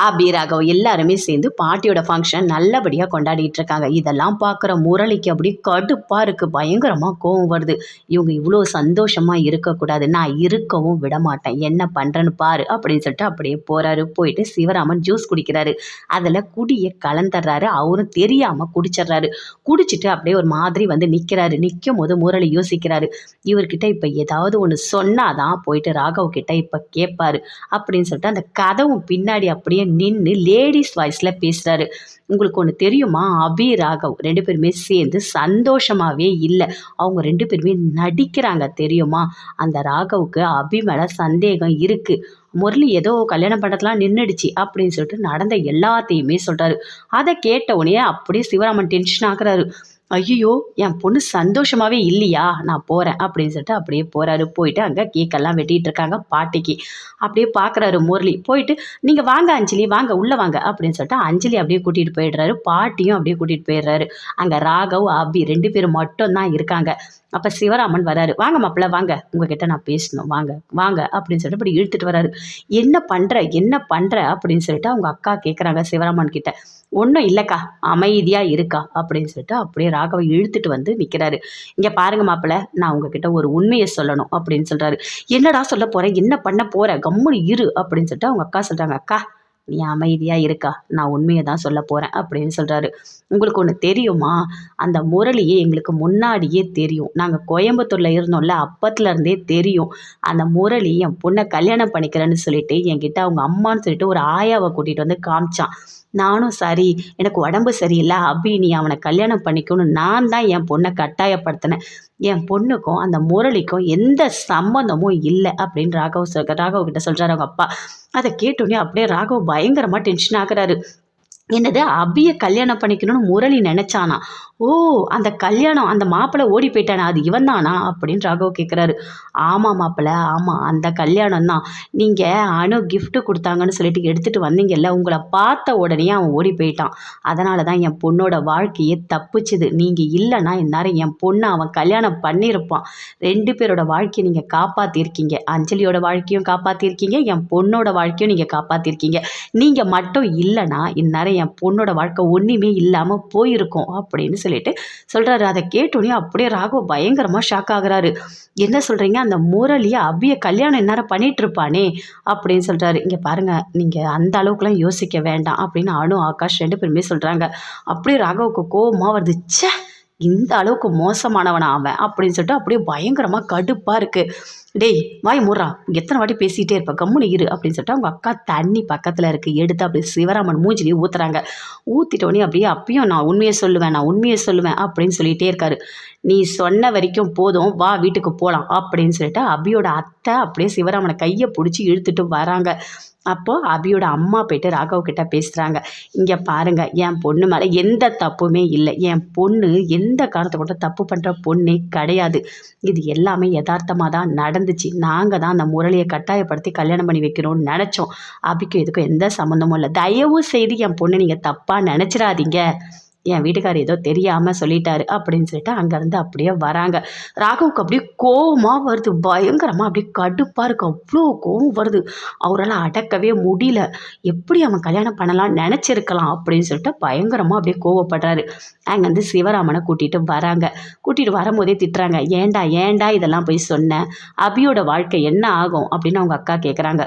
அபி, ராகவ் எல்லாருமே சேர்ந்து பாட்டியோட ஃபங்க்ஷன் நல்லபடியாக கொண்டாடிட்டு இருக்காங்க. இதெல்லாம் பார்க்குற முரளிக்கு அப்படி கடுப்பாக இருக்குது. பயங்கரமாக கோவம் வருது. இவங்க இவ்வளோ சந்தோஷமாக இருக்கக்கூடாது, நான் இருக்கவும் விட மாட்டேன், என்ன பண்ணுறேன்னு பாரு அப்படின்னு சொல்லிட்டு அப்படியே போகிறாரு. போயிட்டு சிவராமன் ஜூஸ் குடிக்கிறாரு. அதில் குடியை கலந்துடுறாரு. அவரும் தெரியாமல் குடிச்சிட்றாரு. குடிச்சிட்டு அப்படியே ஒரு மாதிரி வந்து நிற்கிறாரு. நிற்கும் போது முரளி யோசிக்கிறாரு, இவர்கிட்ட இப்போ ஏதாவது ஒன்று சொன்னாதான் போயிட்டு ராகவ் கிட்ட இப்போ கேட்பாரு அப்படின்னு சொல்லிட்டு அந்த கதவும் பின்னாடி அப்படியே நின்று லேடிஸ் வாய்ஸில் பேசுகிறாரு. உங்களுக்கு ஒன்று தெரியுமா, அபி ராகவ் 2 பேருமே சேர்ந்து சந்தோஷமாகவே இல்லை, அவங்க 2 பேருமே நடிக்கிறாங்க தெரியுமா. அந்த ராகவுக்கு அபி மேலே சந்தேகம் இருக்குது. முரளி ஏதோ கல்யாணம் பண்ணுறதுலாம் நின்றுடுச்சு அப்படின்னு சொல்லிட்டு நடந்த எல்லாத்தையுமே சொல்கிறாரு. அதை கேட்ட உடனே அப்படியே சிவராமன் டென்ஷன் ஆகுறாரு. ஐயோ, என் பொண்ணு சந்தோஷமாகவே இல்லையா, நான் போகிறேன் அப்படின்னு சொல்லிட்டு அப்படியே போகிறாரு. போயிட்டு அங்கே கேக்கெல்லாம் வெட்டிகிட்டு இருக்காங்க பாட்டிக்கு. அப்படியே பார்க்குறாரு முரளி. போயிட்டு நீங்கள் வாங்க அஞ்சலி, வாங்க உள்ளே வாங்க அப்படின்னு சொல்லிட்டு அஞ்சலி அப்படியே கூட்டிகிட்டு போயிடுறாரு. பாட்டியும் அப்படியே கூட்டிகிட்டு போயிடுறாரு. அங்கே ராகவ் அபி 2 பேரும் மட்டும்தான் இருக்காங்க. அப்போ சிவராமன் வராரு. வாங்க மாப்பிள்ள வாங்க, உங்ககிட்ட நான் பேசணும், வாங்க வாங்க அப்படின்னு சொல்லிட்டு இப்படி இழுத்துட்டு வராரு. என்ன பண்ணுற அப்படின்னு சொல்லிட்டு அவங்க அக்கா கேட்குறாங்க சிவராமன் கிட்ட. ஒன்றும் இல்லைக்கா, அமைதியாக இருக்கா அப்படின்னு சொல்லிட்டு அப்படியே ராகவை இழுத்துட்டு வந்து நிற்கிறாரு. இங்கே பாருங்க மாப்பிள்ள, நான் உங்ககிட்ட ஒரு உண்மையை சொல்லணும் அப்படின்னு சொல்கிறாரு. என்னடா சொல்ல போகிறேன், என்ன பண்ண போகிற, கம்முனு இரு அப்படின்னு சொல்லிட்டு அவங்க அக்கா சொல்கிறாங்க. அக்கா நீ அமைதியாக இருக்கா, நான் உண்மையை தான் சொல்ல போகிறேன் அப்படின்னு சொல்கிறாரு. உங்களுக்கு ஒன்று தெரியுமா, அந்த முரளியே எங்களுக்கு முன்னாடியே தெரியும். நாங்கள் கோயம்புத்தூரில் இருந்தோம்ல, அப்பத்துலேருந்தே தெரியும். அந்த முரளி என் பொண்ணை கல்யாணம் பண்ணிக்கிறேன்னு சொல்லிட்டு என்கிட்ட அவங்க அம்மான்னு சொல்லிட்டு ஒரு ஆயாவை கூட்டிகிட்டு வந்து காமிச்சான். நானும் சரி, எனக்கு உடம்பு சரியில்லை அபி, நீ அவனை கல்யாணம் பண்ணிக்கணும், நான் தான் என் பொண்ணை கட்டாயப்படுத்தினேன். என் பொண்ணுக்கும் அந்த முரளிக்கும் எந்த சம்மந்தமும் இல்லை அப்படின்னு ராகவ் கிட்ட சொல்கிறாரு அவங்க அப்பா. அதை கேட்டோன்னே அப்படியே ராகவ் பயங்கரமாக டென்ஷன் ஆகுறாரு. என்னது, அபியை கல்யாணம் பண்ணிக்கணும்னு முரளி நினச்சானா? ஓ, அந்த கல்யாணம், அந்த மாப்பிள்ளை ஓடி போயிட்டானா, அது இவன் தானா அப்படின்னு ராகவ் கேட்குறாரு. ஆமாம் மாப்பிள்ளை, ஆமாம், அந்த கல்யாணம் தான். நீங்கள் அணு கிஃப்ட்டு கொடுத்தாங்கன்னு சொல்லிட்டு எடுத்துகிட்டு வந்தீங்கல்ல, உங்களை பார்த்த உடனே அவன் ஓடி போயிட்டான். அதனால தான் என் பொண்ணோட வாழ்க்கையே தப்பிச்சுது. நீங்கள் இல்லைன்னா இந்நேரம் என் பொண்ணை அவன் கல்யாணம் பண்ணியிருப்பான். 2 பேரோட வாழ்க்கையை நீங்கள் காப்பாற்றிருக்கீங்க. அஞ்சலியோட வாழ்க்கையும் காப்பாற்றிருக்கீங்க, என் பொண்ணோட வாழ்க்கையும் நீங்கள் காப்பாற்றிருக்கீங்க. நீங்கள் மட்டும் இல்லைன்னா இந்நேரம் என் பொண்ணோட வாழ்க்கை ஒன்றுமே இல்லாமல் போயிருக்கும் அப்படின்னு சொல்லிட்டு சொல்கிறாரு. அதை கேட்டோன்னே அப்படியே ராகவ் பயங்கரமாக ஷாக் ஆகுறாரு. என்ன சொல்கிறீங்க, அந்த முரளியை அபியை கல்யாணம் இந்நேரம் பண்ணிட்டு இருப்பானே அப்படின்னு சொல்கிறாரு. இங்கே பாருங்கள், நீங்கள் அந்த அளவுக்குலாம் யோசிக்க வேண்டாம் அப்படின்னு அனு ஆகாஷ் 2 பேருமே சொல்கிறாங்க. அப்படியே ராகவுக்கு கோபமாக வருது. ச்சே, இந்த அளவுக்கு மோசமானவனா அவன் அப்படின்னு சொல்லிட்டு அப்படியே பயங்கரமாக கடுப்பாக இருக்குது. டேய் வாய் மூடுறா, எத்தனை வாட்டி பேசிகிட்டே இருப்ப, கம்முனு இரு அப்படின்னு சொல்லிட்டு அவங்க அக்கா தண்ணி பக்கத்தில் இருக்குது எடுத்து அப்படியே சிவராமன் மூஞ்சிலேயே ஊற்றுறாங்க. ஊற்றிட்டோடனே அப்படியே அப்பயும் நான் உண்மையை சொல்லுவேன் அப்படின்னு சொல்லிகிட்டே இருக்காரு. நீ சொன்ன வரைக்கும் போதும், வா வீட்டுக்கு போகலாம் அப்படின்னு சொல்லிட்டு அபியோட அத்தை அப்படியே சிவராமனை கையை பிடிச்சி இழுத்துட்டு வராங்க. அப்போது அபியோட அம்மா போய்ட்டு ராகவ் கிட்ட பேசுகிறாங்க. இங்கே பாருங்கள், என் பொண்ணு மேலே எந்த தப்புமே இல்லை. என் பொண்ணு எந்த காரணத்தை கூட தப்பு பண்ணுற பொண்ணே கிடையாது. இது எல்லாமே யதார்த்தமாக தான் நடந்துச்சு. நாங்கள் தான் அந்த முரளியை கட்டாயப்படுத்தி கல்யாணம் பண்ணி வைக்கணும்னு நினச்சோம். அபிக்கும் இதுக்கும் எந்த சம்மந்தமும் இல்லை. தயவு செய்து என் பொண்ணு நீங்கள் தப்பாக நினச்சிடாதீங்க. என் வீட்டுக்காரர் ஏதோ தெரியாமல் சொல்லிட்டாரு அப்படின்னு சொல்லிட்டு அங்கேருந்து அப்படியே வராங்க. ராகவுக்கு அப்படியே கோவமாக வருது. பயங்கரமாக அப்படியே கடுப்பாக இருக்குது. அவ்வளோ கோவம் வருது. அவரால் அடக்கவே முடியல. எப்படி அவன் கல்யாணம் பண்ணலாம்னு நினச்சிருக்கலாம் அப்படின்னு சொல்லிட்டு பயங்கரமாக அப்படியே கோவப்படுறாரு. அங்கேருந்து சிவராமனை கூட்டிகிட்டு வராங்க. கூட்டிகிட்டு வரும்போதே திட்டுறாங்க. ஏண்டா இதெல்லாம் போய் சொன்னேன், அபியோட வாழ்க்கை என்ன ஆகும் அப்படின்னு அவங்க அக்கா கேட்குறாங்க.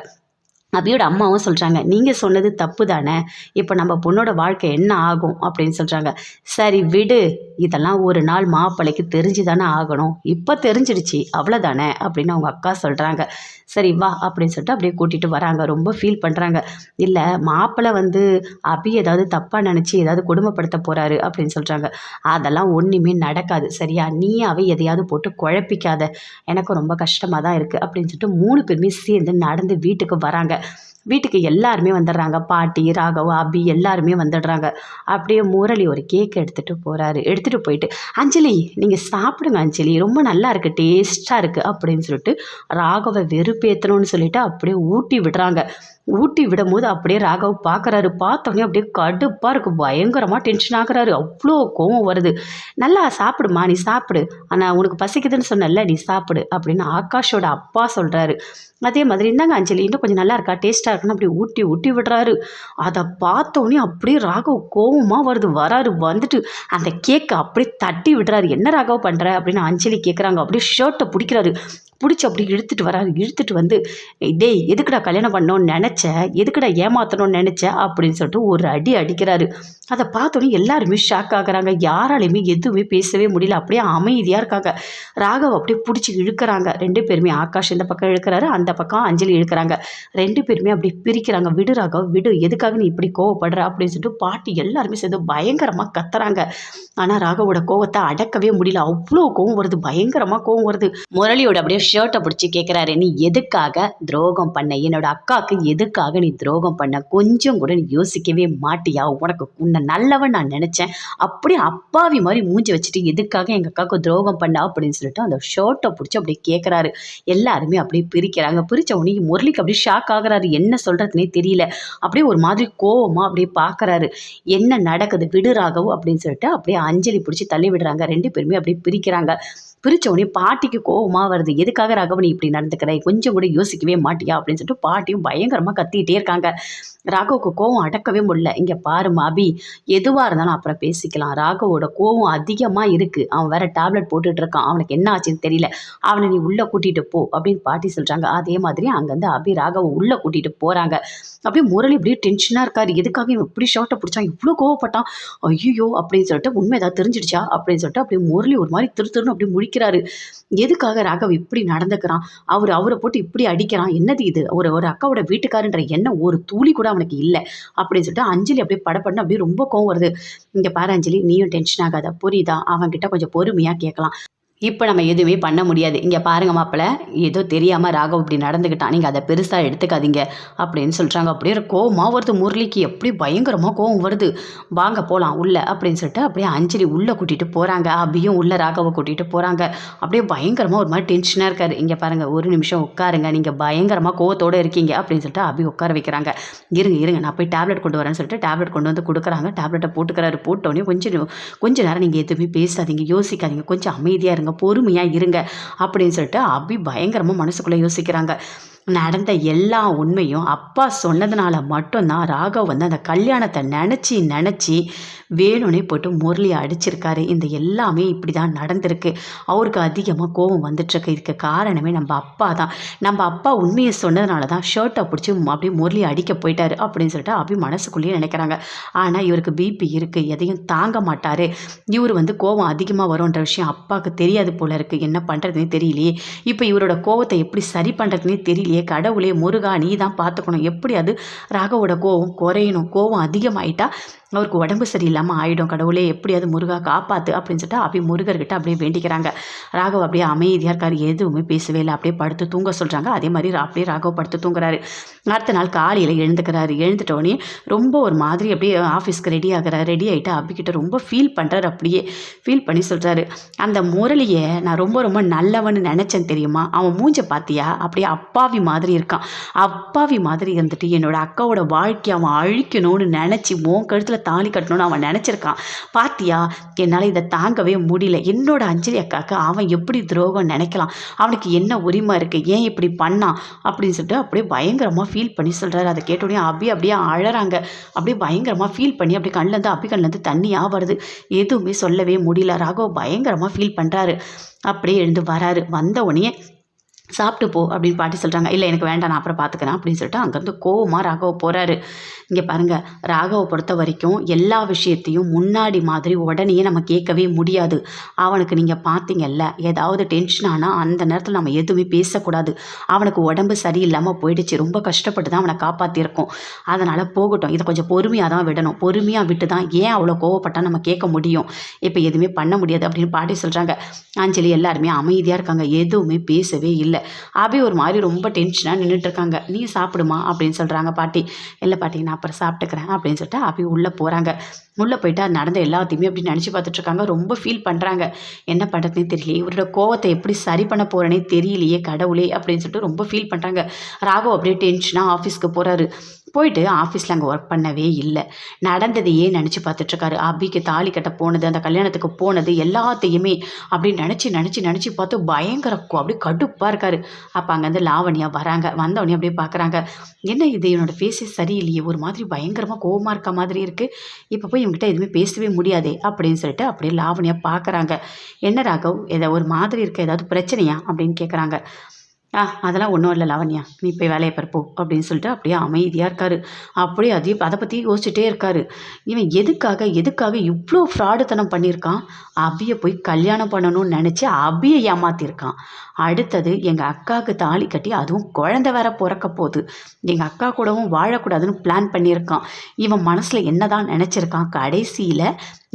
அபியோட அம்மாவும் சொல்கிறாங்க, நீங்கள் சொன்னது தப்பு தானே, இப்போ நம்ம பொண்ணோட வாழ்க்கை என்ன ஆகும் அப்படின்னு சொல்கிறாங்க. சரி விடு, இதெல்லாம் ஒரு நாள் மாப்பிள்ளைக்கு தெரிஞ்சு தானே ஆகணும், இப்போ தெரிஞ்சிடுச்சு அவ்வளோதானே அப்படின்னு அவங்க அக்கா சொல்கிறாங்க. சரி வா அப்படின்னு சொல்லிட்டு அப்படியே கூட்டிகிட்டு வராங்க. ரொம்ப ஃபீல் பண்ணுறாங்க. இல்லை, மாப்பிள்ளை வந்து அபி ஏதாவது தப்பாக நினச்சி ஏதாவது கொடுமைப்படுத்த போகிறாரு அப்படின்னு சொல்கிறாங்க. அதெல்லாம் ஒன்றுமே நடக்காது சரியா, நீ அவை எதையாவது போட்டு குழப்பிக்காத, எனக்கும் ரொம்ப கஷ்டமாக தான் இருக்குது அப்படின்னு சொல்லிட்டு 3 பேருமே சேர்ந்து நடந்து வீட்டுக்கு வராங்க. வீட்டுக்கு எல்லாருமே வந்துடுறாங்க. பாட்டி, ராகவ், அபி எல்லாருமே வந்துடுறாங்க. அப்படியே முரளி ஒரு கேக் எடுத்துகிட்டு போயிட்டு, அஞ்சலி நீங்கள் சாப்பிடுங்க அஞ்சலி, ரொம்ப நல்லா இருக்குது, டேஸ்ட்டாக இருக்குது அப்படின்னு சொல்லிட்டு ராகவை வெறுப்பேற்றணும்னு சொல்லிட்டு அப்படியே ஊட்டி விடுறாங்க. ஊட்டி விடும்போது அப்படியே ராகவ் பார்க்குறாரு. பார்த்தோன்னே அப்படியே கடுப்பாக இருக்குது. பயங்கரமாக டென்ஷன் ஆகுறாரு. அவ்வளோ கோவம் வருது. நல்லா சாப்பிடுமா, நீ சாப்பிடு. ஆனால் உனக்கு பசிக்குதுன்னு சொன்னல, நீ சாப்பிடு அப்படின்னு ஆகாஷோட அப்பா சொல்கிறாரு. அதே மாதிரி இந்தாங்க அஞ்சலி, இன்னும் கொஞ்சம் நல்லா இருக்கா, டேஸ்ட்டாக இருக்குன்னு அப்படி ஊட்டி ஊட்டி விடுறாரு. அதை பார்த்தோன்னே அப்படியே ராகவ் கோவமாக வருது. வந்துட்டு அந்த கேக்கை அப்படியே தட்டி விடுறாரு. என்ன ராகவ் பண்ணுற அப்படின்னு அஞ்சலி கேட்குறாங்க. அப்படியே ஷர்ட்டை பிடிக்கிறாரு. பிடிச்சி அப்படி இழுத்துட்டு வராரு. இழுத்துட்டு வந்து, டேய் எதுக்குடா கல்யாணம் பண்ணோன்னு நினச்ச, எதுக்குடா ஏமாற்றணும்னு நினச்ச அப்படின்னு சொல்லிட்டு ஒரு அடி அடிக்கிறாரு. அதை பார்த்தோன்னே எல்லாருமே ஷாக் ஆகுறாங்க. யாராலையுமே எதுவுமே பேசவே முடியல. அப்படியே அமைதியாக இருக்காங்க. ராகவ் அப்படியே பிடிச்சி இழுக்கிறாங்க. 2 பேருமே. ஆகாஷ் இந்த பக்கம் இழுக்கிறாரு, அந்த பக்கம் அஞ்சலி இழுக்கிறாங்க. 2 பேருமே அப்படி பிரிக்கிறாங்க. விடு ராகவ் விடு, எதுக்காக நீ இப்படி கோவப்படுற அப்படின்னு சொல்லிட்டு பாட்டி எல்லாருமே சேர்ந்து பயங்கரமாக கத்துறாங்க. ஆனால் ராகவோட கோவத்தை அடக்கவே முடியல. அவ்வளோ கோவம் வருது. பயங்கரமாக கோவம் வருது. முரளியோட அப்படியே ஷர்ட்டை பிடிச்சி கேட்குறாரு, நீ எதுக்காக துரோகம் பண்ண, என்னோட அக்காவுக்கு எதுக்காக நீ துரோகம் பண்ண, கொஞ்சம் கூட நீ யோசிக்கவே மாட்டியா, உன்னை நல்லவன் நான் நினச்சேன், அப்படியே அப்பாவி மாதிரி மூஞ்சி வச்சுட்டு எதுக்காக எங்கள் அக்காவுக்கு துரோகம் பண்ண அப்படின்னு சொல்லிட்டு அந்த ஷர்ட்டை பிடிச்சி அப்படியே கேட்குறாரு. எல்லாருமே அப்படியே பிரிக்கிறாங்க. பிரித்த உடனே முரளிக்கு அப்படியே ஷாக் ஆகுறாரு. என்ன சொல்கிறதுனே தெரியல. அப்படியே ஒரு மாதிரி கோவமாக அப்படியே பார்க்குறாரு. என்ன நடக்குது, விடு ராகவ் அப்படின்னு சொல்லிட்டு அப்படியே அஞ்சலி பிடிச்சி தள்ளி விடுறாங்க. 2 பேருமே அப்படியே பிரிக்கிறாங்க. பிரித்தோடனே பாட்டிக்கு கோவமாக வருது. எதுக்காக ராகவ் நீ இப்படி நடந்துக்கிற, கொஞ்சம் கூட யோசிக்கவே மாட்டியா அப்படின்னு சொல்லிட்டு பாட்டியும் பயங்கரமாக கத்திக்கிட்டே இருக்காங்க. ராகவுக்கு கோவம் அடக்கவே முடியல. இங்கே பாருமா அபி, எதுவாக இருந்தாலும் அப்புறம் பேசிக்கலாம். ராகவோட கோவம் அதிகமாக இருக்குது. அவன் வேற டேப்லெட் போட்டுட்டு இருக்கான். அவனுக்கு என்ன ஆச்சுன்னு தெரியல. அவனை நீ உள்ளே கூட்டிகிட்டு போ அப்படின்னு பாட்டி சொல்கிறாங்க. அதே மாதிரி அங்கேருந்து அபி ராகவை உள்ளே கூட்டிகிட்டு போகிறாங்க. அப்படியே முரளி இப்படியே டென்ஷனாக இருக்காரு. எதுக்காக இவன் இப்படி ஷார்ட்டை பிடிச்சான், இவ்வளோ கோவப்பட்டான், ஐயோ அப்படின்னு சொல்லிட்டு உண்மை ஏதாவது தெரிஞ்சிடுச்சா அப்படின்னு சொல்லிட்டு அப்படியே முரளி ஒரு மாதிரி திருன்னு அப்படி முடிக்கிறாரு. எதுக்காக ராகவ் இப்படி நடந்துக்கிறான், அவரை போட்டு இப்படி அடிக்கிறான், என்னது இது, ஒரு அக்காவோட வீட்டுக்காரன்ற எண்ணம் ஒரு துளி கூட அவனுக்கு இல்லை அப்படின்னு சொல்லிட்டு அஞ்சலி அப்படியே படப்படன்னு அப்படியே ரொம்ப கோவம் வருது. இங்கே பாரு அஞ்சலி, நீயும் டென்ஷன் ஆகாத, புரியுதா, அவன்கிட்ட கொஞ்சம் பொறுமையாக கேட்கலாம். இப்போ நம்ம எதுவுமே பண்ண முடியாது. இங்கே பாருங்க மாப்பிள்ள, ஏதோ தெரியாமல் ராகவ் இப்படி நடந்துக்கிட்டான், நீங்கள் அதை பெருசாக எடுத்துக்காதீங்க அப்படின்னு சொல்கிறாங்க. அப்படியே கோவமாக வருது முரளிக்கு. எப்படி பயங்கரமாக கோவம் வருது. வாங்க போகலாம் உள்ளே அப்படின்னு சொல்லிட்டு அப்படியே அஞ்சலி உள்ளே கூட்டிகிட்டு போகிறாங்க. அபியும் உள்ளே ராகவை கூட்டிகிட்டு போகிறாங்க. அப்படியே பயங்கரமாக ஒரு மாதிரி டென்ஷனாக இருக்காரு. இங்கே பாருங்கள், ஒரு நிமிஷம் உட்காருங்க, நீங்கள் பயங்கரமாக கோவத்தோடு இருக்கீங்க அப்படின்னு சொல்லிட்டு அபி உட்கார வைக்கிறாங்க. இருங்க நான் போய் டேப்லெட் கொண்டு வரேன்னு சொல்லிட்டு டேப்லெட் கொண்டு வந்து கொடுக்குறாங்க. டேப்லெட்டை போட்டுக்கிறாரு. போட்டோடனே கொஞ்சம் நேரம் நீங்கள் எதுவுமே பேசாதீங்க, யோசிக்காதீங்க, கொஞ்சம் அமைதியாக இருங்க, பொறுமையாக இருங்க அப்படின்னு சொல்லிட்டு அபி பயங்கரமாக மனசுக்குள்ளே யோசிக்கிறாங்க. நடந்த எல்லா உண்மையும் அப்பா சொன்னதுனால மட்டும்தான் ராகவ் வந்து அந்த கல்யாணத்தை நினச்சி வேணும்னே போட்டு முரளியை அடிச்சிருக்காரு. இந்த எல்லாமே இப்படி தான் நடந்திருக்கு. அவருக்கு அதிகமாக கோபம் வந்துட்டுருக்கு. இதுக்கு காரணமே நம்ம அப்பா தான். நம்ம அப்பா உண்மையை சொன்னதுனால தான் ஷர்ட்டை பிடிச்சி அப்படியே முரளியை அடிக்க போயிட்டாரு அப்படின்னு சொல்லிட்டு அப்படி மனசுக்குள்ளேயே நினைக்கிறாங்க. ஆனால் இவருக்கு பிபி இருக்குது, எதையும் தாங்க மாட்டார். இவர் வந்து கோபம் அதிகமாக வரும்ன்ற விஷயம் அப்பாவுக்கு தெரியாது போல இருக்குது. என்ன பண்ணுறதுனே தெரியலையே. இப்போ இவரோட கோபத்தை எப்படி சரி பண்ணுறதுனே தெரியலையே. கடவுளே, முருகா, நீ தான் பார்த்துக்கணும். எப்படி அது ராகவோட கோபம் குறையணும். கோபம் அதிகமாயிட்டா அவருக்கு உடம்பு சரியில்லாமல் ஆகிடும். கடவுளே, எப்படியாவது முருகா காப்பாற்று அப்படின்னு சொல்லிட்டு அப்படியே முருகர்கிட்ட அப்படியே வேண்டிக்கிறாங்க. ராகவ் அப்படியே அமைதியாக இருக்கார். எதுவுமே பேசவே இல்லை. அப்படியே படுத்து தூங்க சொல்கிறாங்க. அதே மாதிரி அப்படியே ராகவ் படுத்து தூங்குறாரு. அடுத்த நாள் காலையில் எழுந்துக்கிறாரு. எழுந்துட்டோடனே ரொம்ப ஒரு மாதிரி அப்படியே ஆஃபீஸ்க்கு ரெடி ஆகிறாரு. ரெடி ஆகிட்டு அப்பிக்கிட்ட ரொம்ப ஃபீல் பண்ணுறாரு. அப்படியே ஃபீல் பண்ணி சொல்கிறாரு, அந்த முரளியை நான் ரொம்ப ரொம்ப நல்லவன்னு நினச்சேன் தெரியுமா, அவன் மூஞ்ச பார்த்தியா, அப்படியே அப்பாவி மாதிரி இருக்கான். அப்பாவி மாதிரி இருந்துட்டு என்னோட அக்காவோட வாழ்க்கையை அவன் அழிக்கணும்னு நினச்சி உன் கழுத்தில் தாலி கட்டணும்னு அவன் நினச்சிருக்கான். பாத்தியா, என்னால் இதை தாங்கவே முடியல. என்னோட அஞ்சலி அக்காவுக்கு அவன் எப்படி துரோகம் நினைக்கலாம், அவனுக்கு என்ன உரிமை இருக்குது, ஏன் இப்படி பண்ணான் அப்படின்னு சொல்லிட்டு அப்படியே பயங்கரமாக ஃபீல் பண்ணி சொல்கிறாரு. அதை கேட்டோடனே அப்படியே அழறாங்க. அப்படியே பயங்கரமாக ஃபீல் பண்ணி அப்படியே கண்ணிலேருந்து தண்ணியாக வருது. எதுவுமே சொல்லவே முடியல. ராகவ் பயங்கரமாக ஃபீல் பண்ணுறாரு. அப்படியே எழுந்து வராரு. வந்த உடனே சாப்பிட்டு போ அப்படின்னு பாட்டி சொல்கிறாங்க. இல்லை எனக்கு வேண்டாம், நான் அப்புறம் பார்த்துக்கிறேன் அப்படின்னு சொல்லிட்டு அங்கேருந்து கோவமாக ராகவ் போகிறாரு. இங்கே பாருங்கள், ராகவை பொறுத்த வரைக்கும் எல்லா விஷயத்தையும் முன்னாடி மாதிரி உடனே நம்ம கேட்கவே முடியாது. அவனுக்கு நீங்கள் பார்த்தீங்கல்ல, ஏதாவது டென்ஷன் ஆனால் அந்த நேரத்தில் நம்ம எதுவுமே பேசக்கூடாது. அவனுக்கு உடம்பு சரியில்லாமல் போயிடுச்சு. ரொம்ப கஷ்டப்பட்டு தான் அவனை காப்பாற்றிருக்கோம். அதனால் போகட்டும், இதை கொஞ்சம் பொறுமையாக தான் விடணும். பொறுமையாக விட்டு தான் ஏன் அவ்வளோ கோவப்பட்டால் நம்ம கேட்க முடியும். இப்போ எதுவுமே பண்ண முடியாது அப்படின்னு பாட்டி சொல்கிறாங்க. அஞ்சலி எல்லாருமே அமைதியாக இருக்காங்க. எதுவுமே பேசவே இல்லை. இல்லை. அபி ஒரு மாதிரி ரொம்ப டென்ஷனாக நின்றுட்டுருக்காங்க. நீ சாப்பிடுமா அப்படின்னு சொல்கிறாங்க பாட்டி. இல்லை பாட்டி நான் அப்புறம் சாப்பிட்டுக்கிறேன் அப்படின்னு சொல்லிட்டு அபி உள்ளே போகிறாங்க. உள்ளே போயிட்டு அது நடந்த எல்லாத்தையுமே அப்படி நினச்சி பார்த்துட்ருக்காங்க. ரொம்ப ஃபீல் பண்ணுறாங்க. என்ன பண்ணுறதுனே தெரியலையே, இவரோட கோவத்தை எப்படி சரி பண்ண போகிறேனே தெரியலையே கடவுளே அப்படின்னு சொல்லிட்டு ரொம்ப ஃபீல் பண்ணுறாங்க. ராகவ் அப்படியே டென்ஷனாக ஆஃபீஸ்க்கு போகிறாரு. போயிட்டு ஆஃபீஸில் அங்கே ஒர்க் பண்ணவே இல்லை. நடந்ததையே நினச்சி பார்த்துட்ருக்காரு. அபிக்கு தாலி கட்ட போனது, அந்த கல்யாணத்துக்கு போனது எல்லாத்தையுமே அப்படி நினச்சி பார்த்து பயங்கர அப்படியே கடுப்பாக இருக்கார். அப்போ அங்கேருந்து லாவண்யா வராங்க. வந்தவொடனே அப்படியே பார்க்குறாங்க. என்ன இது, என்னோடய ஃபேஸே சரியில்லையே, ஒரு மாதிரி பயங்கரமாக கோவமாக இருக்க மாதிரி இருக்குது. இப்போ போய் இவங்ககிட்ட எதுவுமே பேசவே முடியாதே அப்படின்னு சொல்லிட்டு அப்படியே லாவண்யா பார்க்குறாங்க. என்ன ராகவ், ஏதோ ஒரு மாதிரி இருக்க, ஏதாவது பிரச்சனையா அப்படின்னு கேட்குறாங்க. அதெல்லாம் ஒன்றும் இல்லை லாவண்யா, நீ போய் வேலையை பருப்போ அப்படின்னு சொல்லிட்டு அப்படியே அமைதியாக இருக்கார். அப்படியே அதை பற்றி யோசிச்சுட்டே இருக்கார். இவன் எதுக்காக இவ்வளோ ஃப்ராடுத்தனம் பண்ணியிருக்கான். அபியை போய் கல்யாணம் பண்ணணும்னு நினச்சி அபியை ஏமாற்றிருக்கான். அடுத்தது எங்கள் அக்காவுக்கு தாலி கட்டி அதுவும் குழந்தை வேற பிறக்க போகுது. எங்கள் அக்கா கூடவும் வாழக்கூடாதுன்னு பிளான் பண்ணியிருக்கான். இவன் மனசில் என்ன தான் நினச்சிருக்கான். கடைசியில்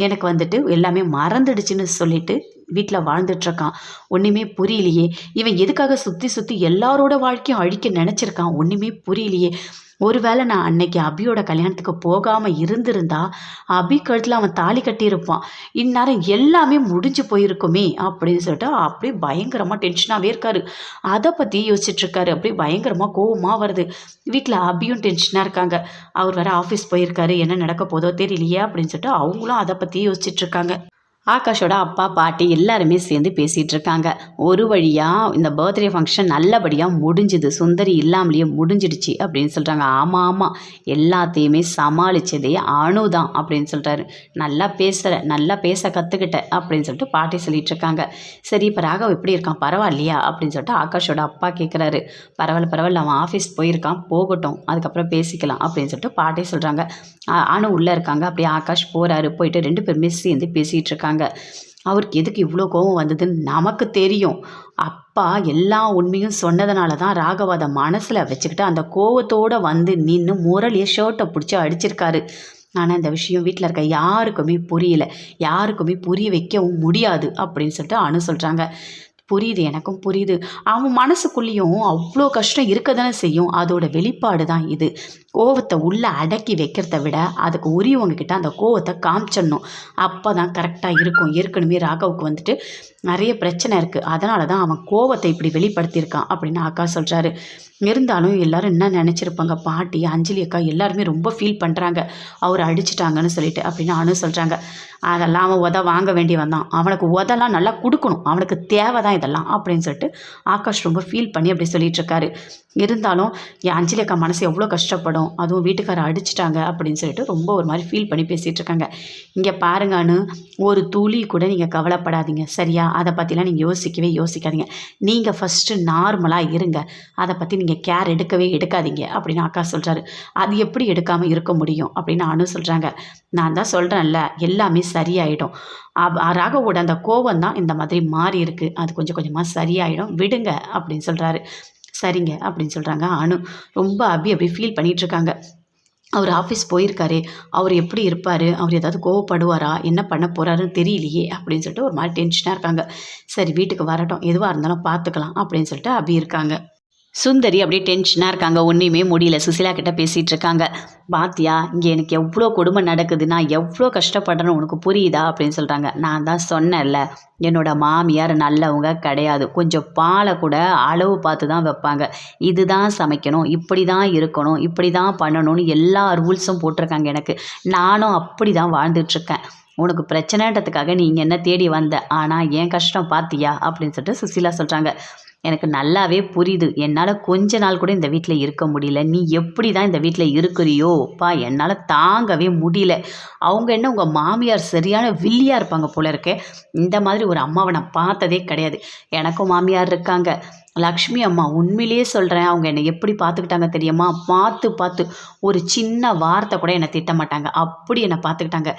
எனக்கு வந்துட்டு எல்லாமே மறந்துடுச்சுன்னு சொல்லிட்டு வீட்டில் வாழ்ந்துட்டுருக்கான். ஒன்றுமே புரியலையே. இவன் எதுக்காக சுற்றி எல்லாரோட வாழ்க்கையும் அழிக்க நினச்சிருக்கான். ஒன்றுமே புரியலையே. ஒருவேளை நான் அன்னைக்கு அபியோட கல்யாணத்துக்கு போகாமல் இருந்திருந்தா அபி கழுத்தில் அவன் தாலி கட்டியிருப்பான். இந்நேரம் எல்லாமே முடிஞ்சு போயிருக்குமே அப்படின்னு சொல்லிட்டு அப்படியே பயங்கரமாக டென்ஷனாகவே இருக்காரு. அதை பற்றி யோசிச்சுட்ருக்காரு. அப்படியே பயங்கரமாக கோவமாக வருது. வீட்டில் அபியும் டென்ஷனாக இருக்காங்க. அவர் வேறு ஆஃபீஸ் போயிருக்காரு. என்ன நடக்க போதோ தெரியலையே அப்படின்னு சொல்லிட்டு அவங்களும் அதை பற்றி யோசிச்சுட்ருக்காங்க. ஆகாஷோட அப்பா பாட்டி எல்லாருமே சேர்ந்து பேசிகிட்டு இருக்காங்க. ஒரு வழியாக இந்த பர்த்டே ஃபங்க்ஷன் நல்லபடியாக முடிஞ்சுது, சுந்தரி இல்லாமலேயே முடிஞ்சிடுச்சு அப்படின்னு சொல்கிறாங்க. ஆமாம் எல்லாத்தையுமே சமாளித்ததே அணு தான் அப்படின்னு சொல்கிறாரு. நல்லா பேச கற்றுக்கிட்ட அப்படின்னு சொல்லிட்டு பாட்டி சொல்லிட்டு இருக்காங்க. சரி இப்போ ராகவ் எப்படி இருக்கான், பரவாயில்லையா அப்படின்னு சொல்லிட்டு ஆகாஷோட அப்பா கேட்குறாரு. பரவாயில்ல அவன் ஆஃபீஸ் போயிருக்கான், போகட்டும் அதுக்கப்புறம் பேசிக்கலாம் அப்படின்னு சொல்லிட்டு பாட்டி சொல்கிறாங்க. அணு உள்ளே இருக்காங்க. அப்படியே ஆகாஷ் போகிறாரு. போயிட்டு 2 பேருமே சேர்ந்து பேசிகிட்டு இருக்காங்க. அவருக்கு எதுக்கு இவ்வளோ கோபம் வந்ததுன்னு நமக்கு தெரியும். அப்பா எல்லா உண்மையும் சொன்னதுனால தான் ராகவ் அதை மனசில் வச்சுக்கிட்டு அந்த கோவத்தோடு வந்து நின்று முரளியை ஷர்ட்டை பிடிச்சி அடிச்சிருக்காரு. ஆனால் இந்த விஷயம் வீட்டில் இருக்க யாருக்குமே புரியல, யாருக்குமே புரிய வைக்கவும் முடியாது அப்படின்னு சொல்லிட்டு அனு சொல்கிறாங்க. புரியுது, எனக்கும் புரியுது. அவன் மனசுக்குள்ளேயும் அவ்வளோ கஷ்டம் இருக்க தானே செய்யும். அதோட வெளிப்பாடு தான் இது. கோவத்தை உள்ளே அடக்கி வைக்கிறத விட அதுக்கு உரியவங்கக்கிட்ட அந்த கோவத்தை காமிச்சிடணும். அப்போ தான் கரெக்டாக இருக்கும். ஏற்கனவே ராகவுக்கு வந்துட்டு நிறைய பிரச்சனை இருக்குது. அதனால தான் அவன் கோவத்தை இப்படி வெளிப்படுத்தியிருக்கான் அப்படின்னு அக்கா சொல்கிறாரு. இருந்தாலும் எல்லோரும் என்ன நினச்சிருப்பாங்க, பாட்டி அஞ்சலி அக்கா எல்லாருமே ரொம்ப ஃபீல் பண்ணுறாங்க அவர் அடிச்சிட்டாங்கன்னு சொல்லிட்டு அப்படின்னு அனு சொல்கிறாங்க. அதெல்லாம் அவன் வாங்க வேண்டி வந்தான், அவனுக்கு உதெல்லாம் நல்லா கொடுக்கணும், அவனுக்கு தேவை தான் இதெல்லாம் அப்படின்னு சொல்லிட்டு ஆகாஷ் ரொம்ப ஃபீல் பண்ணி அப்படி சொல்லிகிட்ருக்காரு. இருந்தாலும் என் அஞ்சலி அக்கா மனசு எவ்வளோ கஷ்டப்படும், அதுவும் வீட்டுக்காரர் அடிச்சிட்டாங்க அப்படின்னு சொல்லிட்டு ரொம்ப ஒரு மாதிரி ஃபீல் பண்ணி பேசிகிட்டு இருக்காங்க. இங்கே பாருங்கன்னு ஒரு துளி கூட நீங்கள் கவலைப்படாதீங்க சரியா, அதை பற்றிலாம் நீங்கள் யோசிக்காதீங்க. நீங்கள் ஃபஸ்ட்டு நார்மலாக இருங்க, அதை பற்றி நீங்கள் கேர் எடுக்காதீங்க அப்படின்னு அக்கா சொல்கிறாரு. அது எப்படி எடுக்காமல் இருக்க முடியும் அப்படின்னு அனு சொல்கிறாங்க. நான் தான் சொல்கிறேன்ல எல்லாமே சரியாயிடும். ராகவோட அந்த கோவம் தான் இந்த மாதிரி மாறி இருக்குது, அது கொஞ்சம் கொஞ்சமாக சரியாயிடும், விடுங்க அப்படின்னு சொல்கிறாரு. சரிங்க அப்படின்னு சொல்கிறாங்க. அனு ரொம்ப அப்படி ஃபீல் பண்ணிகிட்ருக்காங்க. அவர் ஆஃபீஸ் போயிருக்காரு, அவர் எப்படி இருப்பார், அவர் ஏதாவது கோவப்படுவாரா, என்ன பண்ண போகிறாருன்னு தெரியலையே அப்படின்னு சொல்லிட்டு ஒரு மாதிரி டென்ஷனாக இருக்காங்க. சரி வீட்டுக்கு வரட்டும், எதுவாக இருந்தாலும் பார்த்துக்கலாம் அப்படின்னு சொல்லிட்டு அப்படி இருக்காங்க. சுந்தரி அப்படியே டென்ஷனாக இருக்காங்க. ஒன்றுமே முடியல. சுசிலா கிட்ட பேசிகிட்டு இருக்காங்க. பாத்தியா இங்கே எனக்கு எவ்வளோ கொடுமை நடக்குது, நான் எவ்வளோ கஷ்டப்படுறேன்னு உனக்கு புரியுதா அப்படின்னு சொல்கிறாங்க. நான் தான் சொன்னேன்ல, என்னோடய மாமியார் நல்லவங்க கிடையாது, கொஞ்சம் பாலை கூட அளவு பார்த்து தான் வைப்பாங்க, இதுதான் சமைக்கணும், இப்படி தான் இருக்கணும், இப்படி தான் பண்ணணும்னு எல்லா ரூல்ஸும் போட்டிருக்காங்க எனக்கு. நானும் அப்படி தான் வாழ்ந்துட்டுருக்கேன். உனக்கு பிரச்சனைன்றதுக்காக நீ இங்கே என்ன தேடி வந்த, ஆனால் என் கஷ்டம் பாத்தியா அப்படின்னு சொல்லிட்டு சுசிலா சொல்கிறாங்க. எனக்கு நல்லாவே புரியுது, என்னால் கொஞ்ச நாள் கூட இந்த வீட்டில் இருக்க முடியல, நீ எப்படி தான் இந்த வீட்டில் இருக்கிறியோப்பா என்னால் தாங்கவே முடியல. அவங்க என்ன உங்கள் மாமியார் சரியான வில்லியாக இருப்பாங்க போல இருக்கே, இந்த மாதிரி ஒரு அம்மாவை நான் பார்த்ததே கிடையாது. எனக்கும் மாமியார் இருக்காங்க, லக்ஷ்மி அம்மா, உண்மையிலேயே சொல்கிறேன், அவங்க என்னை எப்படி பார்த்துக்கிட்டாங்க தெரியுமா, பார்த்து ஒரு சின்ன வார்த்தை கூட என்னை திட்ட மாட்டாங்க, அப்படி என்னை பார்த்துக்கிட்டாங்க.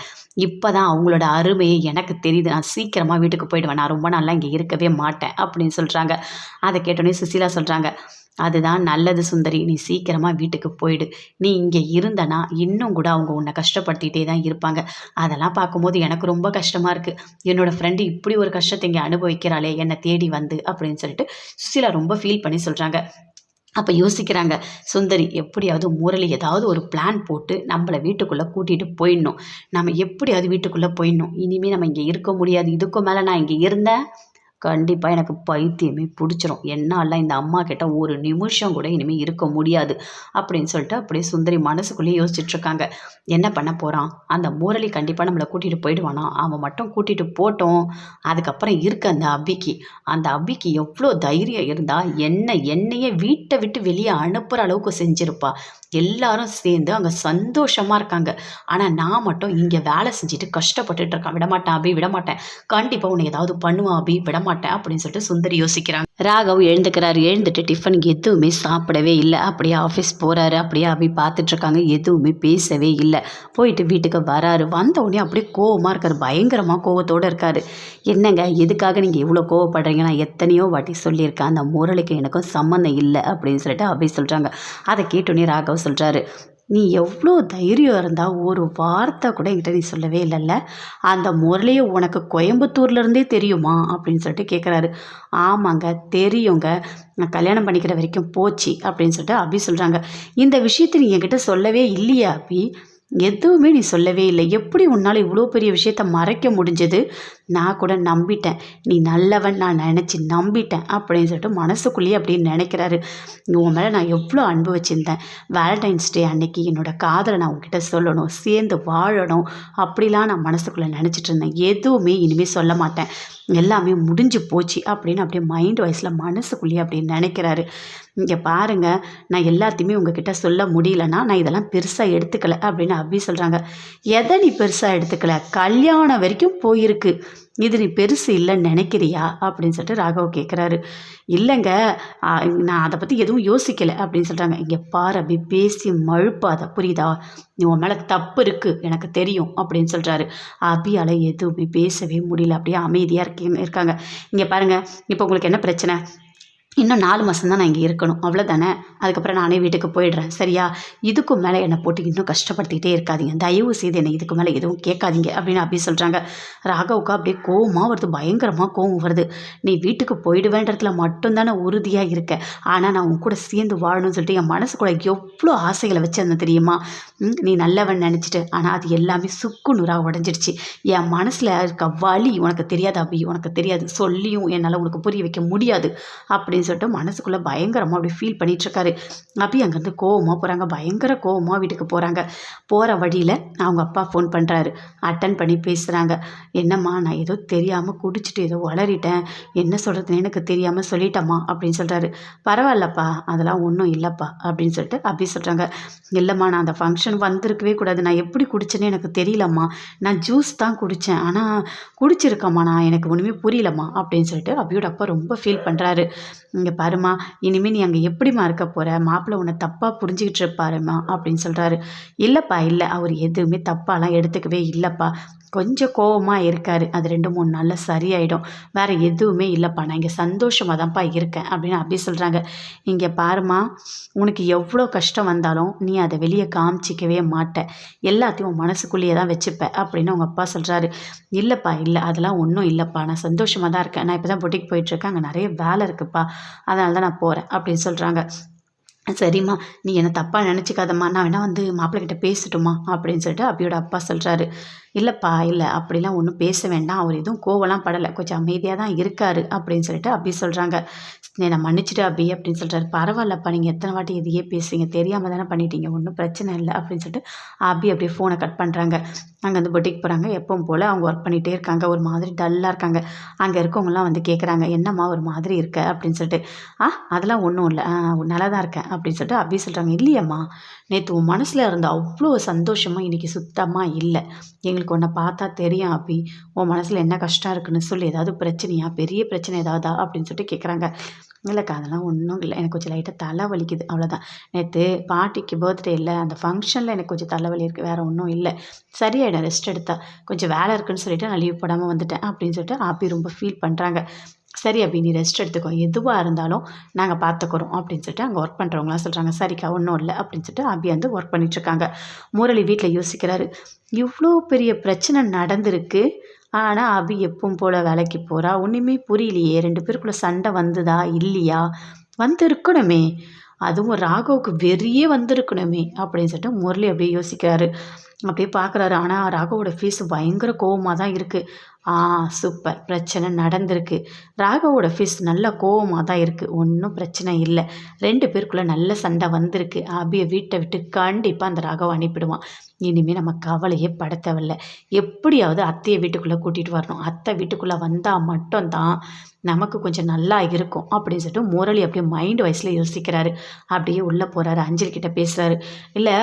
இப்போ தான் அவங்களோட அருமையை எனக்கு தெரியுது, நான் சீக்கிரமாக வீட்டுக்கு போயிடுவேன், நான் ரொம்ப நாளாக இங்கே இருக்கவே மாட்டேன் அப்படின்னு சொல்கிறாங்க. அதை கேட்டோன்னே சுசீலா சொல்கிறாங்க, அதுதான் நல்லது சுந்தரி. நீ சீக்கிரமாக வீட்டுக்கு போயிடு. நீ இங்கே இருந்தனா இன்னும் கூட அவங்க உன்னை கஷ்டப்படுத்திட்டே தான் இருப்பாங்க. அதெல்லாம் பார்க்கும்போது எனக்கு ரொம்ப கஷ்டமாக இருக்குது. என்னோடய ஃப்ரெண்டு இப்படி ஒரு கஷ்டத்தை இங்கே அனுபவிக்கிறாளே என்னை தேடி வந்து அப்படின்னு சொல்லிட்டு சுசீலா ரொம்ப ஃபீல் பண்ணி சொல்கிறாங்க. அப்போ யோசிக்கிறாங்க சுந்தரி, எப்படியாவது முரளி ஏதாவது ஒரு பிளான் போட்டு நம்மளை வீட்டுக்குள்ளே கூட்டிகிட்டு போயிடணும். நம்ம எப்படியாவது வீட்டுக்குள்ளே போயிடணும். இனிமேல் நம்ம இங்கே இருக்க முடியாது. இதுக்கும் மேலே நான் இங்கே இருந்தேன் கண்டிப்பாக எனக்கு பைத்தியமே பிடிச்சிரும். என்னால் இந்த அம்மா கிட்ட ஒரு நிமிஷம் கூட இனிமேல் இருக்க முடியாது அப்படின்னு சொல்லிட்டு அப்படியே சுந்தரி மனசுக்குள்ளேயே யோசிச்சுட்ருக்காங்க. என்ன பண்ண போகிறான் அந்த முரளி? கண்டிப்பாக நம்மளை கூட்டிகிட்டு போயிடுவானா? அவன் மட்டும் கூட்டிகிட்டு போட்டோம். அதுக்கப்புறம் இருக்க அந்த அபிக்கு எவ்வளோ தைரியம் இருந்தால் என்னையே வீட்டை விட்டு வெளியே அனுப்புகிற அளவுக்கு செஞ்சுருப்பா. எல்லாரும் சேர்ந்து அங்கே சந்தோஷமாக இருக்காங்க. ஆனால் நான் மட்டும் இங்கே வேலை செஞ்சுட்டு கஷ்டப்பட்டுட்டு இருக்கேன். விடமாட்டேன் அபி, விடமாட்டேன். கண்டிப்பாக உன்னை ஏதாவது பண்ணுவான் அபி, விடமாட்டேன் அப்படின்னு சொல்லிட்டு சுந்தரி யோசிக்கிறாங்க. ராகவ் எழுந்துக்கிறாரு. எழுந்துட்டு டிஃபன் எதுவுமே சாப்பிடவே இல்லை. அப்படியே ஆஃபீஸ் போகிறாரு. அப்படியே அபி பார்த்துட்ருக்காங்க. எதுவுமே பேசவே இல்லை. போயிட்டு வீட்டுக்கு வராரு. வந்த உடனே அப்படியே கோவமாக இருக்காரு. பயங்கரமாக கோவத்தோடு இருக்காரு. என்னங்க, எதுக்காக நீங்கள் இவ்வளோ கோவப்படுறீங்க? நான் எத்தனையோ வாட்டி சொல்லியிருக்கேன் அந்த முரளிக்கு எனக்கும் சம்மந்தம் இல்லை அப்படின்னு சொல்லிட்டு அபி சொல்கிறாங்க. அதை கேட்டோன்னே ராகவ் சொல்கிறாரு, நீ எவ்வளோ தைரியம் இருந்தால் ஒரு வார்த்தை கூட என்கிட்ட நீ சொல்லவே இல்லைல்ல. அந்த முரளியை உனக்கு கோயம்புத்தூர்லேருந்தே தெரியுமா அப்படின்னு சொல்லிட்டு கேட்குறாரு. ஆமாங்க தெரியுங்க, நான் கல்யாணம் பண்ணிக்கிற வரைக்கும் போச்சு அப்படின்னு சொல்லிட்டு அபி சொல்கிறாங்க. இந்த விஷயத்தை நீ என்கிட்ட சொல்லவே இல்லையா அபி? எதுவுமே நீ சொல்லவே இல்லை. எப்படி உன்னால் இவ்வளோ பெரிய விஷயத்த மறைக்க முடிஞ்சது? நான் கூட நம்பிட்டேன், நீ நல்லவன் நான் நினச்சி நம்பிட்டேன் அப்படின்னு சொல்லிட்டு மனசுக்குள்ளேயே அப்படின்னு நினைக்கிறாரு. உன் மேலே நான் எவ்வளோ அன்பு வச்சுருந்தேன். வேலண்டைன்ஸ் டே அன்னைக்கு என்னோடய காதலை நான் உங்ககிட்ட சொல்லணும், சேர்ந்து வாழணும் அப்படிலாம் நான் மனசுக்குள்ளே நினச்சிட்டு இருந்தேன். எதுவுமே இனிமேல் சொல்ல மாட்டேன், எல்லாமே முடிஞ்சு போச்சு அப்படின்னு அப்படியே மைண்ட் வைஸில் மனசுக்குள்ளேயே அப்படின்னு நினைக்கிறாரு. இங்கே பாருங்கள், நான் எல்லாத்தையுமே உங்ககிட்ட சொல்ல முடியலன்னா நான் இதெல்லாம் பெருசாக எடுத்துக்கலை அப்படின்னு அபி சொல்கிறாங்க. எதை நீ பெருசாக எடுத்துக்கல? கல்யாணம் வரைக்கும் போயிருக்கு, இது நீ பெருசு இல்லைன்னு நினைக்கிறியா அப்படின்னு சொல்லிட்டு ராகவ் கேட்குறாரு. இல்லைங்க, நான் அதை பற்றி எதுவும் யோசிக்கலை அப்படின்னு சொல்கிறாங்க. இங்கே பாரு அபி, பேசி மழுப்பாத, புரியுதா? நீ உன் மேலே தப்பு இருக்குது எனக்கு தெரியும் அப்படின்னு சொல்கிறாரு. அபியால் எதுவுமே பேசவே முடியல. அப்படியே அமைதியாக இருக்காங்க. இங்கே பாருங்கள், இப்போ உங்களுக்கு என்ன பிரச்சனை? இன்னும் 4 மாதம் தான் நான் இங்கே இருக்கணும், அவ்வளோதானே. அதுக்கப்புறம் நானே வீட்டுக்கு போயிடுறேன், சரியா? இதுக்கு மேலே என்னை போட்டு இன்னும் கஷ்டப்படுத்திக்கிட்டே இருக்காதீங்க. தயவு செய்து என்னை இதுக்கு மேலே எதுவும் கேட்காதீங்க அப்படின்னு அப்படி சொல்கிறாங்க. ராகவுக்கு அப்படியே கோவமாக வருது, பயங்கரமாக கோவம் வருது. நீ வீட்டுக்கு போயிடுவேன்றதுல மட்டும்தானே உறுதியாக இருக்க. ஆனால் நான் உன் கூட சேர்ந்து வாழணும்னு சொல்லிட்டு என் மனசுக்குள்ள எவ்வளோ ஆசைகளை வச்சிருந்தேன் தெரியுமா? நீ நல்லவன் நினச்சிட்டு, ஆனால் அது எல்லாமே சுக்கு நூறாக உடஞ்சிடுச்சு. என் மனசில் இருக்க வலி உனக்கு தெரியாது அபி, உனக்கு தெரியாது. சொல்லியும் என்னால் உனக்கு புரிய வைக்க முடியாது அப்படின்னு சொல்லிட்டு மனசுக்குள்ளே பயங்கரமாக அப்படி ஃபீல் பண்ணிகிட்ருக்காரு. அப்படி அங்கேருந்து கோவமாக போகிறாங்க. பயங்கர கோவமாக வீட்டுக்கு போகிறாங்க. போகிற வழியில் அவங்க அப்பா ஃபோன் பண்ணுறாரு. அட்டன் பண்ணி பேசுகிறாங்க. என்னம்மா, நான் ஏதோ தெரியாமல் குடிச்சிட்டு ஏதோ வளரிட்டேன், என்ன சொல்கிறதுன்னு எனக்கு தெரியாமல் சொல்லிட்டம்மா அப்படின்னு சொல்கிறாரு. பரவாயில்லப்பா, அதெல்லாம் ஒன்றும் இல்லைப்பா அப்படின்னு சொல்லிட்டு அப்படி சொல்கிறாங்க. இல்லைம்மா, நான் அந்த ஃபங்க்ஷன் வந்திருக்கவே கூடாது, நான் எப்படி குடிச்சேன்னு எனக்கு தெரியலம்மா, நான் ஜூஸ் தான் குடித்தேன், ஆனால் குடிச்சிருக்கம்மா, நான் எனக்கு ஒன்றுமே புரியலம்மா அப்படின்னு சொல்லிட்டு அபியோட அப்பா ரொம்ப ஃபீல் பண்ணுறாரு. இங்கே பாருமா, இனிமேல் நீ அங்கே எப்படிம்மா இருக்க போகிற? மாப்பிள்ளை உன்னை தப்பாக புரிஞ்சுக்கிட்டு இருப்பாருமா அப்படின்னு சொல்கிறாரு. இல்லைப்பா, இல்லை, அவர் எதுவுமே தப்பாலாம் எடுத்துக்கவே இல்லைப்பா, கொஞ்சம் கோவமாக இருக்கார், அது 2-3 நாளில் சரியாயிடும், வேறு எதுவுமே இல்லைப்பா, நான் இங்கே சந்தோஷமாக தான்ப்பா இருக்கேன் அப்படின்னு அப்படி சொல்கிறாங்க. இங்கே பாருமா, உனக்கு எவ்வளோ கஷ்டம் வந்தாலும் நீ அதை வெளியே காமிச்சிக்கவே மாட்டேன், எல்லாத்தையும் மனசுக்குள்ளேயே தான் வச்சுப்ப அப்படின்னு அவங்க அப்பா சொல்கிறாரு. இல்லைப்பா, இல்லை, அதெல்லாம் ஒன்றும் இல்லைப்பா, நான் சந்தோஷமாக தான் இருக்கேன், நான் இப்போ தான் பொட்டிக்கு போயிட்டுருக்கேன், அங்கே நிறைய வேலை இருக்குப்பா, அதனால தான் நான் போகிறேன் அப்படின்னு சொல்கிறாங்க. சரிம்மா, நீ என்னை தப்பாக நினச்சிக்காதம்மா, நான் வேணால் வந்து மாப்பிள்ளைகிட்ட பேசட்டுமா அப்படின்னு சொல்லிட்டு அபியோட அப்பா சொல்கிறாரு. இல்லைப்பா, இல்லை, அப்படிலாம் ஒன்றும் பேச வேண்டாம், அவர் எதுவும் கோவலாம் படலை, கொஞ்சம் அமைதியாக தான் இருக்கார் அப்படின்னு சொல்லிட்டு அப்படி சொல்கிறாங்க. என்னை மன்னிச்சிட்டு அபி அப்படின்னு சொல்கிறாரு. பரவாயில்லப்பா, நீங்கள் எத்தனை வாட்டி இதையே பேசுவீங்க, தெரியாமல் தானே பண்ணிட்டீங்க, ஒன்றும் பிரச்சனை இல்லை அப்படின்னு சொல்லிட்டு அபி அப்படியே ஃபோனை கட் பண்ணுறாங்க. அங்கே வந்து பொட்டிக்கு போகிறாங்க. எப்பவும் போல் அவங்க ஒர்க் பண்ணிகிட்டே இருக்காங்க. ஒரு மாதிரி டல்லாக இருக்காங்க. அங்கே இருக்கவங்களாம் வந்து கேட்குறாங்க, என்னம்மா ஒரு மாதிரி இருக்க அப்படின்னு சொல்லிட்டு. அதெல்லாம் ஒன்றும் இல்லை, நல்லா தான் இருக்கேன் அப்படின்னு சொல்லிட்டு அபி சொல்கிறாங்க. இல்லையம்மா, நேற்று உன் மனசில் இருந்த அவ்வளோ சந்தோஷமாக இன்றைக்கி சுத்தமாக இல்லை, எங்களுக்கு உன்னை பார்த்தா தெரியும் அபி, உன் மனசில் என்ன கஷ்டம் இருக்குன்னு சொல்லி, ஏதாவது பிரச்சனையா, பெரிய பிரச்சனை ஏதாவதா அப்படின்னு சொல்லிட்டு கேட்குறாங்க. இல்லைக்கா, அதெல்லாம் ஒன்றும் இல்லை, எனக்கு கொஞ்சம் லைட்டாக தலை வலிக்குது, அவ்வளோதான். நேற்று பாட்டிக்கு பர்த்டே இல்லை, அந்த ஃபங்க்ஷனில் எனக்கு கொஞ்சம் தலைவலி இருக்குது, வேறு ஒன்றும் இல்லை, சரியாயிடும் ரெஸ்ட் எடுத்தால், கொஞ்சம் வேலை இருக்குதுன்னு சொல்லிவிட்டு நான் லீவ் போடாமல் வந்துட்டேன் அப்படின்னு சொல்லிட்டு ஆப்பி ரொம்ப ஃபீல் பண்ணுறாங்க. சரி அபி நீ ரெஸ்ட் எடுத்துக்கோ, எதுவாக இருந்தாலும் நாங்கள் பார்த்துக்குறோம் அப்படின்னு சொல்லிட்டு அங்கே ஒர்க் பண்ணுறவங்களாம் சொல்கிறாங்க. சரிக்கா ஒன்றும் இல்லை அப்படின்னு சொல்லிட்டு அபி வந்து ஒர்க் பண்ணிகிட்ருக்காங்க. முரளி வீட்டில் யோசிக்கிறாரு, இவ்வளோ பெரிய பிரச்சனை நடந்திருக்கு, ஆனால் அபி எப்பவும் போல் வேலைக்கு போகிறா, ஒன்றுமே புரியலையே, 2 பேருக்குள்ளே சண்டை வந்துதா இல்லையா, வந்திருக்கணுமே, அதுவும் ராகவுக்கு வெறியே வந்திருக்கணுமே அப்படின்னு சொல்லிட்டு முரளி அப்படியே யோசிக்கிறாரு. அப்படியே பார்க்குறாரு. ஆனால் ராகவோட ஃபேஸ் பயங்கர கோவமாக தான் இருக்குது. சூப்பர், பிரச்சனை நடந்திருக்கு. ராகவோட ஃபேஸ் நல்ல கோவமாக தான் இருக்குது. ஒன்றும் பிரச்சனை இல்லை. 2 பேருக்குள்ளே நல்ல சண்டை வந்திருக்கு. அபியை வீட்டை விட்டு கண்டிப்பாக அந்த ராகவ அனுப்பிடுவான். இனிமேல் நம்ம கவலையே பட தேவையில்ல. எப்படியாவது அத்தையை வீட்டுக்குள்ளே கூட்டிகிட்டு வரணும். அத்தை வீட்டுக்குள்ளே வந்தால் மட்டும்தான் நமக்கு கொஞ்சம் நல்லா இருக்கும் அப்படின்னு சொல்லிட்டு முரளி அப்படியே மைண்ட் வைஸில் யோசிக்கிறாரு. அப்படியே உள்ளே போகிறாரு. அஞ்சலி கிட்ட பேசுகிறாரு. இல்லை,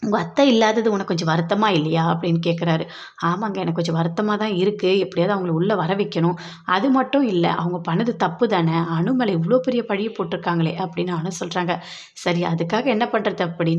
உங்கள் அத்தை இல்லாதது உனக்கு கொஞ்சம் வருத்தமா இல்லையா அப்படின்னு கேட்குறாரு. ஆமாங்க, எனக்கு கொஞ்சம் வருத்தமாக தான் இருக்குது. எப்படியாவது அவங்கள உள்ளே வர வைக்கணும். அது மட்டும் இல்லை, அவங்க பண்ணது தப்பு தானே, அனு மேலே இவ்வளோ பெரிய பழியை போட்டிருக்காங்களே அப்படின்னு அனு சொல்கிறாங்க. சரி, அதுக்காக என்ன பண்ணுறது அப்படின்னு